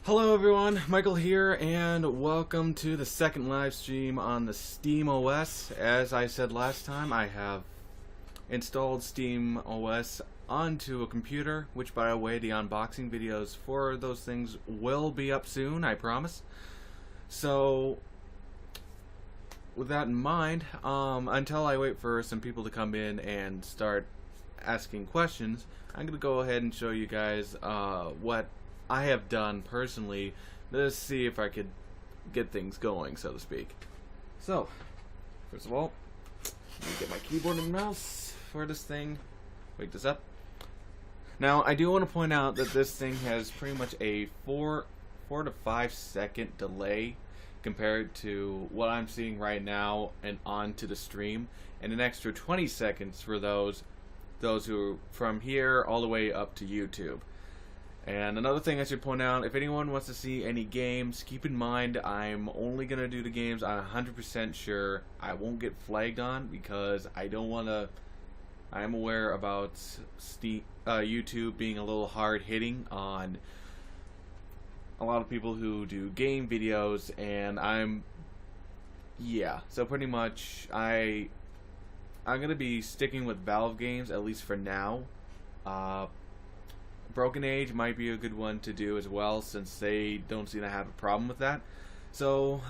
Hello everyone, Michael here, and welcome to the second live stream on the SteamOS. As I said last time, I have installed SteamOS onto a computer, which, by the way, the unboxing videos for those things will be up soon, I promise. So, with that in mind, until I wait for some people to come in and start asking questions, I'm going to go ahead and show you guys what I have done personally to see if I could get things going, so to speak. So, first of all, let me get my keyboard and mouse for this thing. Wake this up. Now, I do want to point out that this thing has pretty much a 4 to 5 second delay compared to what I'm seeing right now and onto the stream, and an extra 20 seconds for those who from here all the way up to YouTube. And another thing I should point out, if anyone wants to see any games, keep in mind I'm only going to do the games I'm 100% sure I won't get flagged on, because I don't want to. I'm aware about YouTube being a little hard-hitting on a lot of people who do game videos, and so pretty much I'm going to be sticking with Valve games, at least for now. Broken Age might be a good one to do as well, since they don't seem to have a problem with that. So,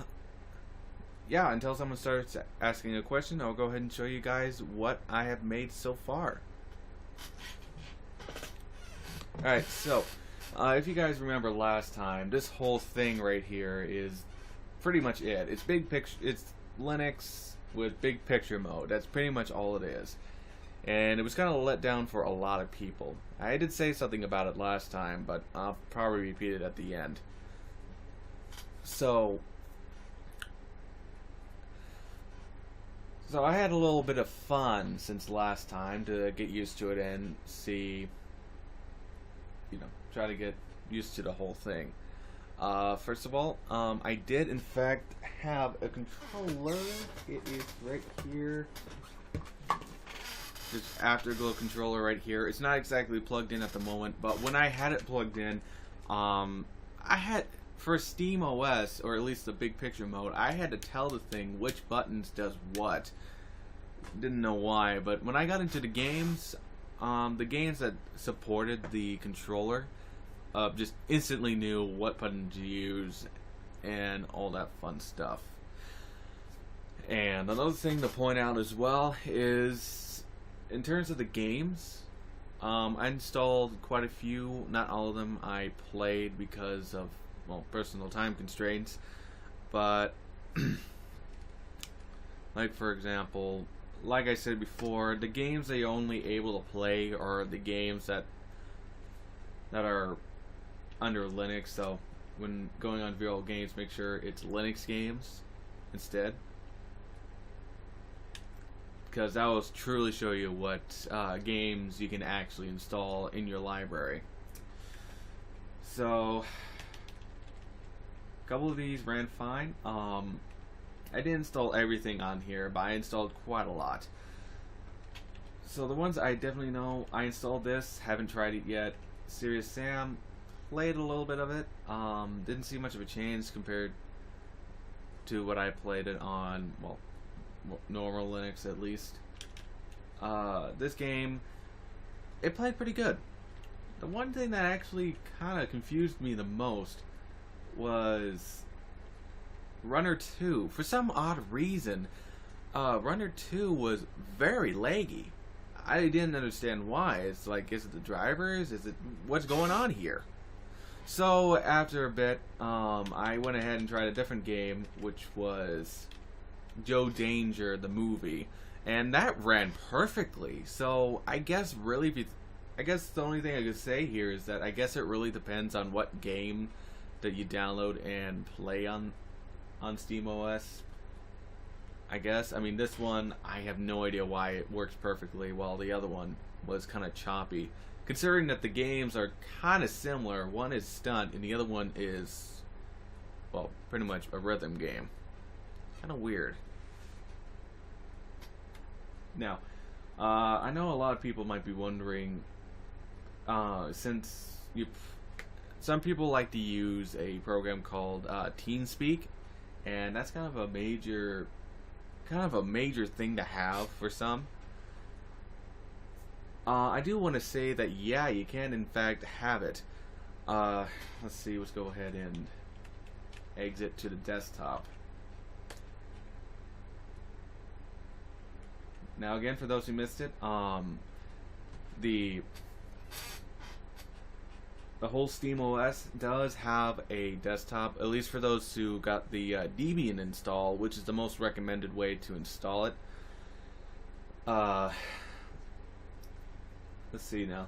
yeah, until someone starts asking a question, I'll go ahead and show you guys what I have made so far. Alright, so, if you guys remember last time, this whole thing right here is pretty much it. It's big picture. It's Linux with big picture mode. That's pretty much all it is. And it was kind of a letdown for a lot of people. I did say something about it last time, but I'll probably repeat it at the end. So I had a little bit of fun since last time to get used to it and see, try to get used to the whole thing. First of all, I did in fact have a controller. It is right here. This Afterglow controller right here. It's not exactly plugged in at the moment, but when I had it plugged in, I had, for SteamOS, or at least the big picture mode, I had to tell the thing which buttons does what. Didn't know why, but when I got into the games that supported the controller, just instantly knew what button to use and all that fun stuff. And another thing to point out as well is, in terms of the games, I installed quite a few. Not all of them I played because of, personal time constraints. But, like for example, like I said before, the games that you're only able to play are the games that are under Linux. So when going on Viral Games, make sure it's Linux games instead, because that will truly show you what games you can actually install in your library. So, a couple of these ran fine. I didn't install everything on here, but I installed quite a lot. So the ones I definitely know, I installed this, haven't tried it yet. Serious Sam, played a little bit of it. Didn't see much of a change compared to what I played it on, normal Linux at least. This game, it played pretty good. The one thing that actually kind of confused me the most was Runner 2. For some odd reason, Runner 2 was very laggy. I didn't understand why. It's like, is it the drivers? Is it, what's going on here? So after a bit, I went ahead and tried a different game, which was Joe Danger, the movie, and that ran perfectly. So I guess really, I guess the only thing I could say here is that I guess it really depends on what game that you download and play on SteamOS. I guess. I mean, this one, I have no idea why it works perfectly, while the other one was kind of choppy. Considering that the games are kind of similar, one is stunt and the other one is, pretty much a rhythm game. Kind of weird. Now, I know a lot of people might be wondering, since some people like to use a program called TeamSpeak, and that's kind of a major thing to have for some. I do want to say that yeah, you can in fact have it. Let's see. Let's go ahead and exit to the desktop. Now again, for those who missed it, the whole SteamOS does have a desktop, at least for those who got the Debian install, which is the most recommended way to install it. Let's see now.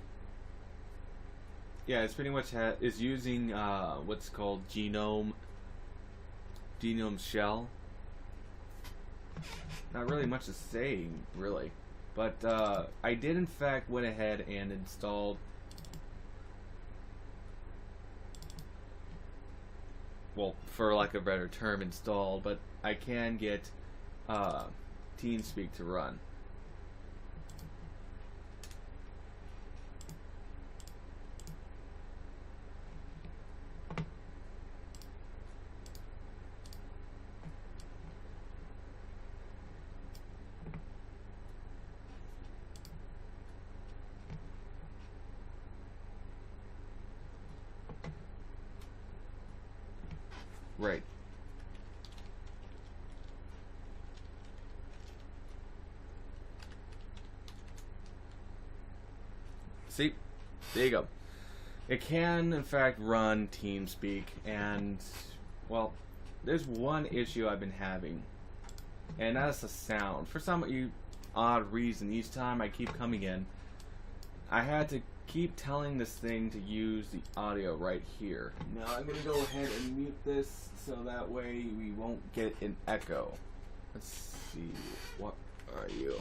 Yeah, it's pretty much is using what's called GNOME shell. Not really much to say, really, but I did in fact went ahead and installed. Well, for lack of a better term, installed, but I can get TeamSpeak to run. Right. See? There you go. It can, in fact, run TeamSpeak, and, well, there's one issue I've been having, and that's the sound. For some odd reason, each time I keep coming in, I had to keep telling this thing to use the audio right here. Now I'm going to go ahead and mute this so that way we won't get an echo. Let's see, what are you?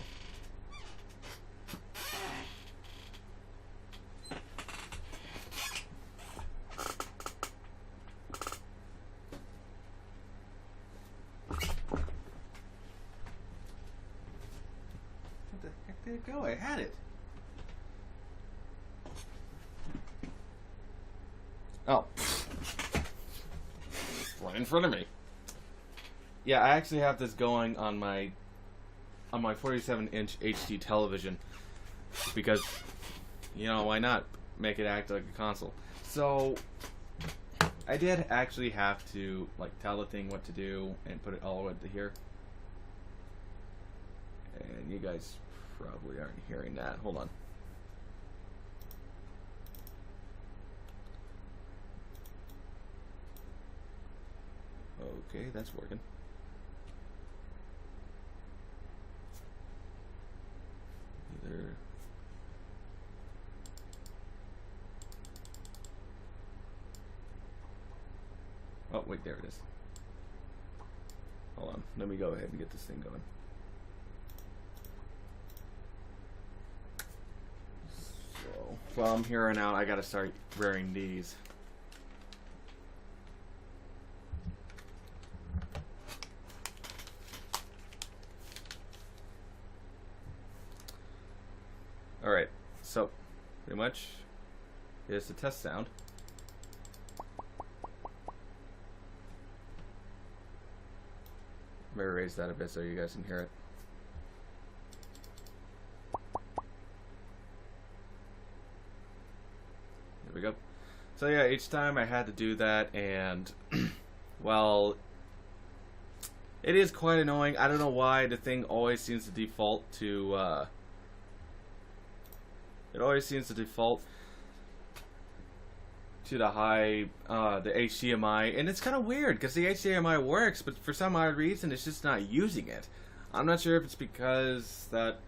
What the heck did it go? I had it. Oh. Right in front of me. Yeah, I actually have this going on my 47-inch HD television because, you know, why not make it act like a console? So I did actually have to like tell the thing what to do and put it all the way to here. And you guys probably aren't hearing that. Hold on. Okay, that's working. Either. Oh, wait, there it is. Hold on, let me go ahead and get this thing going. So, well, I'm here and out. I gotta start wearing these. Alright, so pretty much here's the test sound. Let me raise that a bit so you guys can hear it. There we go. So yeah, each time I had to do that, and well, it is quite annoying. I don't know why the thing always seems to default to it always seems to default to the the HDMI, and it's kind of weird because the HDMI works, but for some odd reason it's just not using it. I'm not sure if it's because that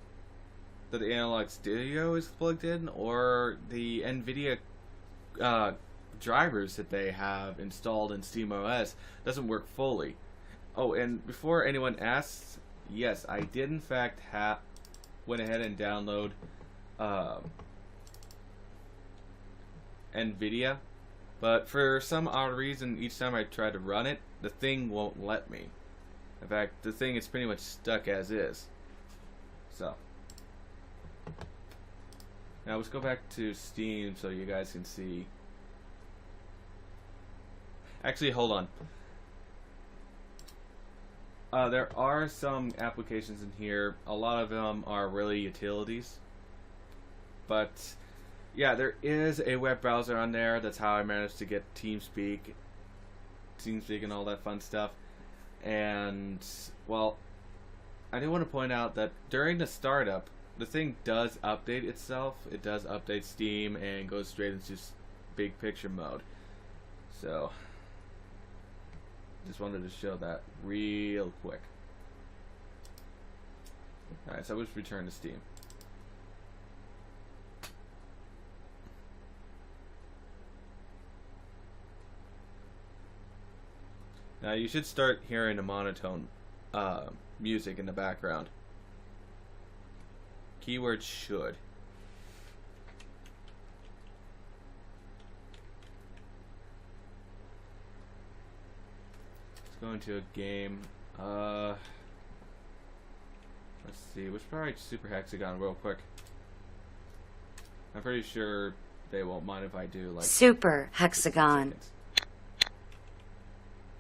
the analog stereo is plugged in, or the NVIDIA drivers that they have installed in SteamOS doesn't work fully. Oh, and before anyone asks, yes, I did in fact went ahead and download NVIDIA, but for some odd reason each time I try to run it, the thing won't let me. In fact, the thing is pretty much stuck as is. So now let's go back to Steam so you guys can see Actually, hold on. There are some applications in here. A lot of them are really utilities. But, yeah, there is a web browser on there. That's how I managed to get TeamSpeak and all that fun stuff. And, well, I do want to point out that during the startup, the thing does update itself. It does update Steam and goes straight into big picture mode. So, just wanted to show that real quick. Alright, so let's return to Steam. Now you should start hearing the monotone music in the background. Keyword should. Let's go into a game. Let's see. Let's try Super Hexagon real quick. I'm pretty sure they won't mind if I do like Super Hexagon.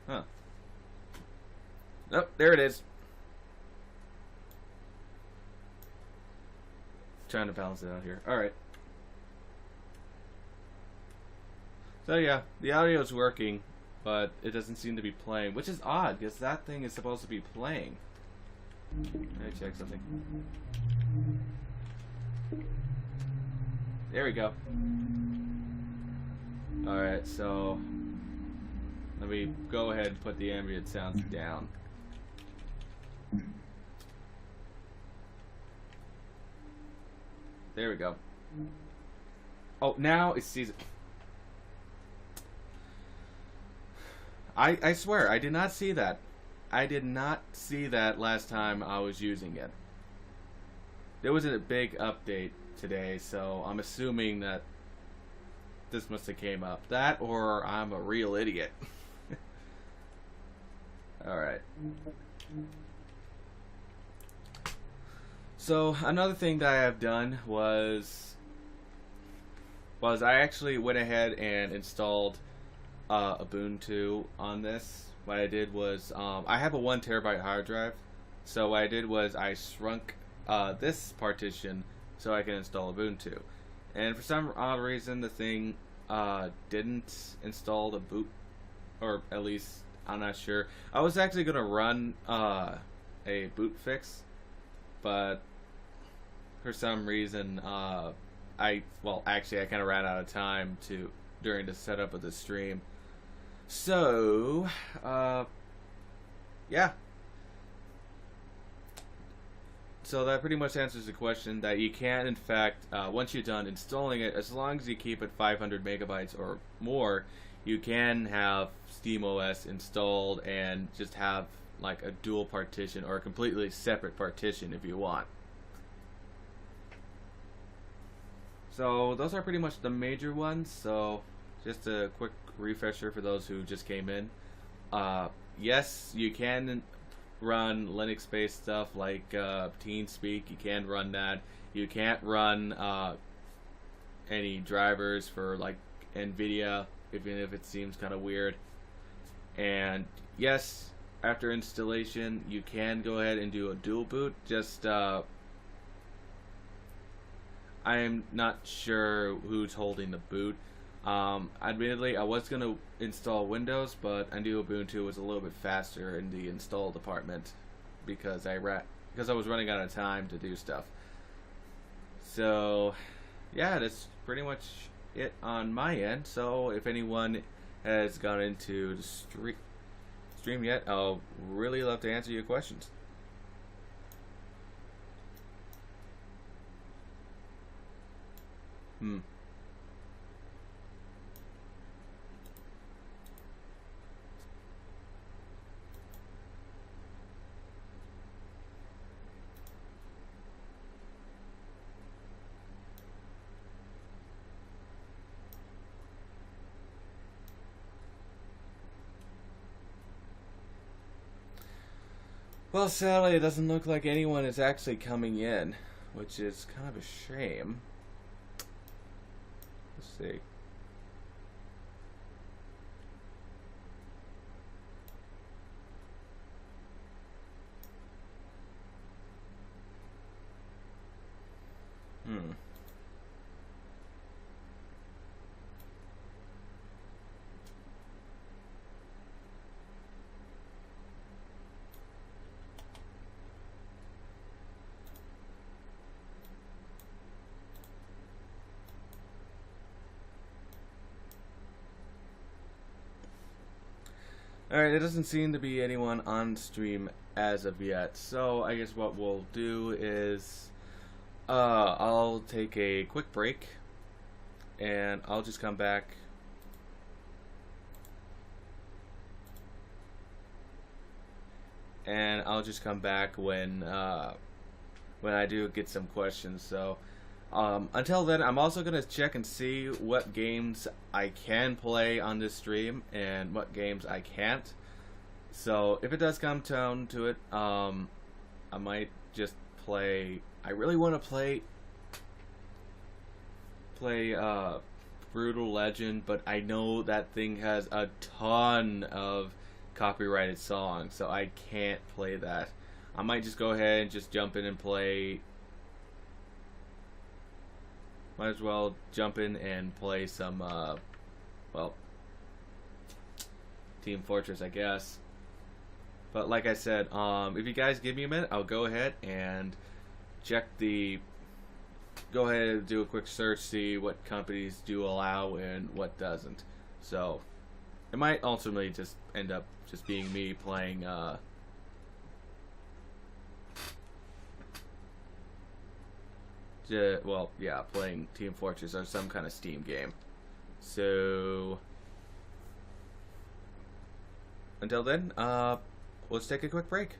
Huh. Nope, there it is. Trying to balance it out here. Alright. So yeah, the audio's working, but it doesn't seem to be playing, which is odd, because that thing is supposed to be playing. Let me check something. There we go. Alright, so let me go ahead and put the ambient sounds down. There we go. Oh, now it sees it. I swear, I did not see that. I did not see that last time I was using it. There was a big update today, so I'm assuming that this must have came up. That, or I'm a real idiot. Alright. So, another thing that I have done was I actually went ahead and installed Ubuntu on this. What I did was, I have a 1 terabyte hard drive, so what I did was I shrunk this partition so I can install Ubuntu. And for some odd reason, the thing didn't install the boot, or at least I'm not sure. I was actually going to run a boot fix, but for some reason, actually I kind of ran out of time during the setup of the stream. So, yeah. So that pretty much answers the question that you can, in fact, once you're done installing it, as long as you keep it 500 megabytes or more, you can have SteamOS installed and just have like a dual partition or a completely separate partition if you want. So those are pretty much the major ones. So just a quick refresher for those who just came in. Yes, you can run Linux-based stuff like TeamSpeak. You can run that. You can't run any drivers for like NVIDIA, even if it seems kind of weird. And yes, after installation, you can go ahead and do a dual boot. Just I am not sure who's holding the boot. Admittedly, I was going to install Windows, but I knew Ubuntu was a little bit faster in the install department because I was running out of time to do stuff. So, yeah, that's pretty much it on my end. So, if anyone has gone into the stream yet, I'll really love to answer your questions. Well, sadly, it doesn't look like anyone is actually coming in, which is kind of a shame. Let's see. Alright, it doesn't seem to be anyone on stream as of yet, so I guess what we'll do is I'll take a quick break and I'll just come back. And I'll just come back when I do get some questions. So until then, I'm also gonna check and see what games I can play on this stream and what games I can't. So if it does come down to it, I might just play. I really want to play Brutal Legend, but I know that thing has a ton of copyrighted songs, so I can't play that. I might just go ahead and just jump in and play. Might as well jump in and play some, well, Team Fortress, I guess. But like I said, if you guys give me a minute, I'll go ahead and check go ahead and do a quick search, see what companies do allow and what doesn't. So it might ultimately just end up just being me playing well, yeah, playing Team Fortress or some kind of Steam game. So until then, let's take a quick break.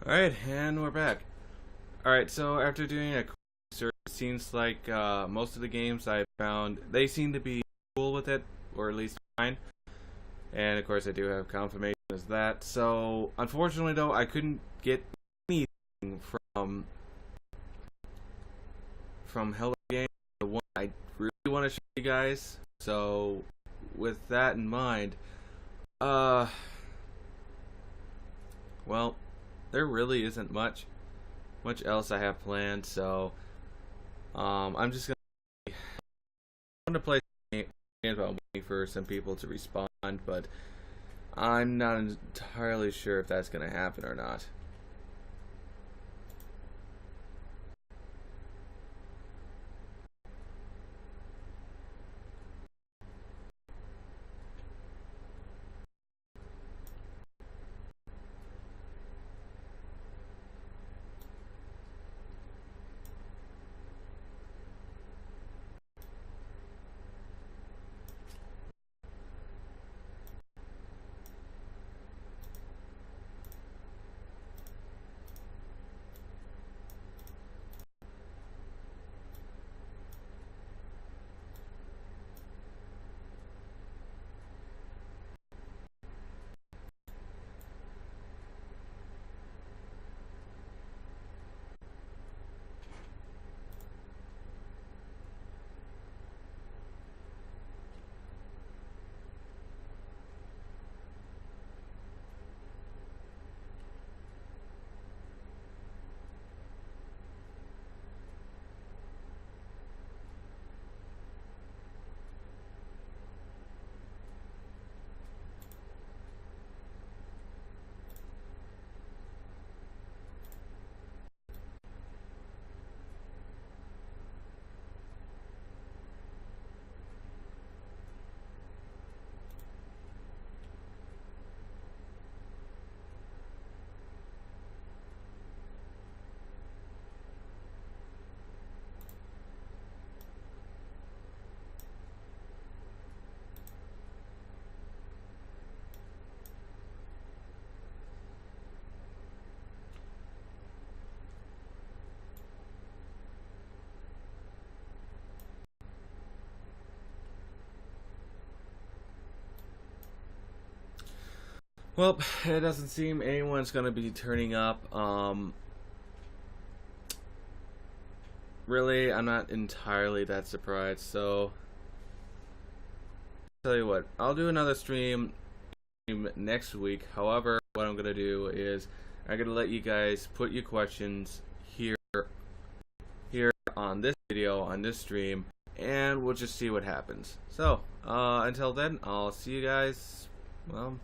Alright, and we're back. Alright, so after doing a quick search, it seems like most of the games I found, they seem to be cool with it, or at least fine. And of course I do have confirmation as that. So, unfortunately though, I couldn't get anything from Hello Game, the one I really want to show you guys. So, with that in mind, well, there really isn't much else I have planned, so I'm just gonna play some games while I'm waiting for some people to respond, but I'm not entirely sure if that's gonna happen or not. Well, it doesn't seem anyone's gonna be turning up. Really, I'm not entirely that surprised, so tell you what, I'll do another stream next week. However, what I'm gonna do is I'm gonna let you guys put your questions here on this video, on this stream, and we'll just see what happens. So, until then, I'll see you guys, well,